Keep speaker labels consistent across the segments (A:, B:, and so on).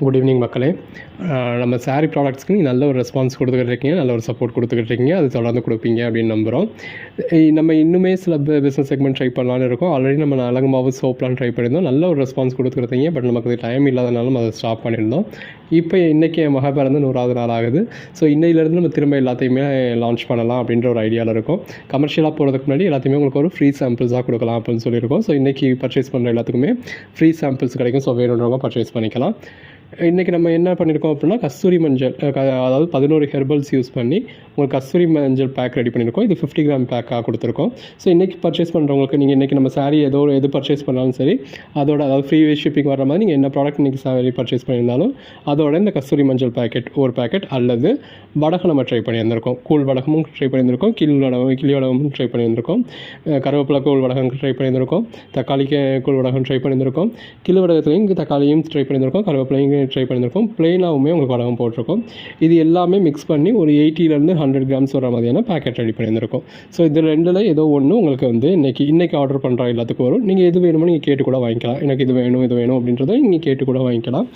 A: Good evening மக்களே. நம்ம சாரீ ப்ராடக்ட்ஸ்க்கு நீங்கள் நல்ல ஒரு ரெஸ்பான்ஸ் கொடுத்துக்கிட்டு இருக்கீங்க, நல்ல ஒரு சப்போர்ட் கொடுத்துக்கிட்டு இருக்கீங்க. அது தொடர்ந்து கொடுப்பீங்க அப்படின்னு நம்புகிறோம். நம்ம இன்னுமே சில பிஸ்னஸ் செக்மெண்ட் ட்ரை பண்ணலான்னு இருக்கோம். ஆல்ரெடி நம்ம அழகு மாவு சோப்லாம் ட்ரை பண்ணியிருந்தோம், நல்ல ஒரு ரெஸ்பான்ஸ் கொடுத்துருந்தீங்க. பட் நமக்கு டைம் இல்லாதனாலும் அதை ஸ்டாப் பண்ணியிருந்தோம். இப்போ இன்றைக்கி என் மகா பிறந்து 100வது நாள் ஆகுது. ஸோ இன்னையிலேருந்து நம்ம திரும்ப எல்லாத்தையுமே லான்ச் பண்ணலாம் அப்படின்ற ஒரு ஐடியாவில் இருக்கும். கமர்ஷியலாக போகிறதுக்கு முன்னாடி எல்லாத்தையுமே உங்களுக்கு ஒரு ஃப்ரீ சாம்பிள்ஸாக கொடுக்கலாம் அப்படின்னு சொல்லியிருக்கோம். ஸோ இன்றைக்கி பர்ச்சேஸ் பண்ணுற எல்லாத்துக்குமே ஃப்ரீ சாம்பிள்ஸ் கிடைக்கும். ஸோ வேணுன்றவங்க பர்ச்சேஸ் பண்ணிக்கலாம். இன்றைக்கி நம்ம என்ன பண்ணியிருக்கோம் அப்படின்னா, கஸ்தூரி மஞ்சள், அதாவது 11 ஹெர்பல்ஸ் யூஸ் பண்ணி உங்களுக்கு கஸ்தூரி மஞ்சள் பேக் ரெடி பண்ணியிருக்கோம். இது 50 கிராம் பேக்காக கொடுத்துருக்கோம். ஸோ இன்றைக்கி பர்ச்சேஸ் பண்ணுறவங்களுக்கு நீங்கள் இன்றைக்கி நம்ம சாரீ எது பர்ச்சேஸ் பண்ணாலும் சரி, அதோட அதாவது ஃப்ரீ ஷிப்பிங் வர மாதிரி நீங்கள் என்ன ப்ராடக்ட் இன்றைக்கி சாரீ பர்ச்சேஸ் பண்ணியிருந்தாலும் அதோட இந்த கஸ்தூரி மஞ்சள் ஒரு பேக்கெட் அல்லது வடகம் நம்ம ட்ரை பண்ணியிருந்திருக்கோம். கூழ் வடகமும் ட்ரை பண்ணியிருந்திருக்கோம், கிளி வடகமும் ட்ரை பண்ணியிருந்திருக்கோம், கருவேப்பிலை கூழ் வடகம் ட்ரை பண்ணியிருந்திருக்கோம், தக்காளிக்கு கூழ் வடகம் ட்ரை பண்ணியிருந்திருக்கோம், கிளி வடகத்துலையும் தக்காளியும் ட்ரை பண்ணியிருந்திருக்கோம், கருவேப்பிலையும் ட்ரை பண்ணியிருக்கோம், ப்ளெயினாகவுமே உங்களுக்கு வடகம் போட்டிருக்கோம். இது எல்லாமே மிக்ஸ் பண்ணி ஒரு 80லேருந்து 100 கிராம்ஸ் வர மாதிரியான பேக்கெட் ரெடி பண்ணியிருந்திருக்கோம். ஸோ இது ரெண்டில் ஏதோ ஒன்று உங்களுக்கு வந்து இன்றைக்கி ஆர்டர் பண்ணுற எல்லாத்துக்கும் வரும். நீங்கள் எது வேணுமோ நீங்கள் கேட்டு கூட வாங்கிக்கலாம். எனக்கு இது வேணும் அப்படின்றத நீங்கள் கேட்டு கூட வாங்கிக்கலாம்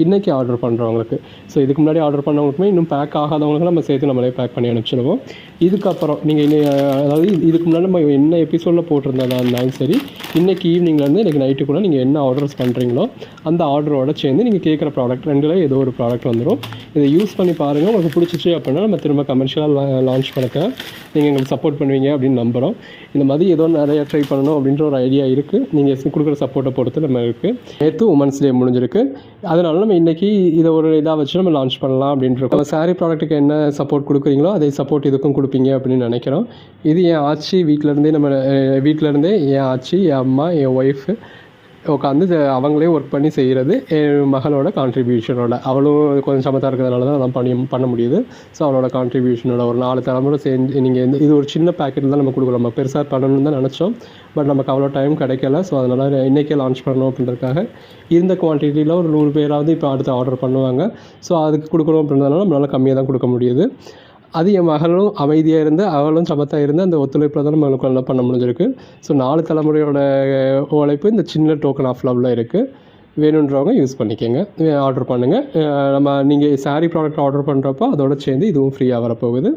A: இன்றைக்கி ஆர்டர் பண்ணுறவங்களுக்கு. ஸோ இதுக்கு முன்னாடி ஆர்டர் பண்ணவங்களுக்குமே இன்னும் பேக் ஆகாதவங்களுக்கு நம்ம சேர்த்து நம்மளே பேக் பண்ணி அனுப்பிச்சிடுவோம். இதுக்கப்புறம் நீங்கள் அதாவது இதுக்கு முன்னாடி நம்ம என்ன எபிசோடில் போட்டிருந்ததா இருந்தாலும் சரி, இன்றைக்கி ஈவினிங்லேருந்து இன்றைக்கி நைட்டுக்குள்ளே நீங்கள் என்ன ஆர்டர்ஸ் பண்ணுறீங்களோ அந்த ஆர்டரோட சேர்ந்து நீங்கள் கேட்குற ப்ராடக்ட் ரெண்டில் ஏதோ ஒரு ப்ராடக்ட் வந்துடும். இதை யூஸ் பண்ணி பாருங்கள். உங்களுக்கு பிடிச்சிச்சு அப்படின்னா நம்ம திரும்ப கமர்ஷியலாக லான்ச் பண்ணக்க நீங்கள் எங்களுக்கு சப்போர்ட் பண்ணுவீங்க அப்படின்னு நம்புகிறோம். இந்த மாதிரி ஏதோ நிறையா ட்ரை பண்ணணும் அப்படின்ற ஒரு ஐடியா இருக்குது. நீங்கள் கொடுக்குற சப்போர்ட்டை பொறுத்து நம்ம இருக்குது. நேற்று உமன்ஸ் டே முடிஞ்சிருக்கு. அதனால நம்ம இன்றைக்கி இதை ஒரு இதாக வச்சு நம்ம லான்ச் பண்ணலாம் அப்படின்றோம். நம்ம சாரீ ப்ராடக்ட்டுக்கு என்ன சப்போர்ட் கொடுக்குறீங்களோ அதே சப்போர்ட் இதுக்கும் கொடுப்பீங்க அப்படின்னு நினைக்கிறோம். இது என் ஆச்சி வீட்டிலேருந்தே என் ஆச்சி, என் அம்மா, என் ஒய்ஃபு உட்காந்து அவங்களே ஒர்க் பண்ணி செய்கிறது. என் மகளோட கான்ட்ரிபியூஷனோட, அவளும் கொஞ்சம் சமத்தாக இருக்கிறதுனால தான் நான் பண்ண முடியுது. ஸோ அவளோட கான்ட்ரிபியூஷனோட ஒரு 4 தலைமுறை செஞ்சு நீங்கள் இது ஒரு சின்ன பேக்கெட் தான் நம்ம கொடுக்குறோம். நம்ம பெருசாக பண்ணணும்னு தான் நினச்சோம். பட் நமக்கு அவ்வளோ டைம் கிடைக்கல. ஸோ அதனால் இன்றைக்கே லான்ச் பண்ணணும் அப்படின்றதுக்காக இருந்த குவான்டிட்டியில் ஒரு 100 பேராவது இப்போ அடுத்து ஆர்டர் பண்ணுவாங்க. ஸோ அதுக்கு கொடுக்குறோம் அப்படின்றதுனால நம்மளால் கம்மியாக தான் கொடுக்க முடியுது. அது என் மகளும் அமைதியாக இருந்து அவளும் சமத்தாக இருந்து அந்த ஒத்துழைப்பில் தான் நம்மளுக்கு நல்லா பண்ண முடிஞ்சிருக்கு. ஸோ 4 தலைமுறையோட உழைப்பு இந்த சின்ன டோக்கன் ஆஃப் லவ்வில் இருக்குது. வேணுன்றவங்க யூஸ் பண்ணிக்கோங்க, ஆர்டர் பண்ணுங்கள். நீங்கள் சாரீ ப்ராடக்ட் ஆர்டர் பண்ணுறப்போ அதோட சேர்ந்து இதுவும் ஃப்ரீயாக வரப்போகுது.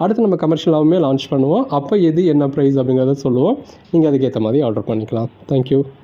A: அடுத்து நம்ம கமர்ஷியலாகவுமே லான்ச் பண்ணுவோம். அப்போ எது என்ன ப்ரைஸ் அப்படிங்கிறத சொல்லுவோம். நீங்கள் அதுக்கேற்ற மாதிரி ஆர்டர் பண்ணிக்கலாம். தேங்க்யூ.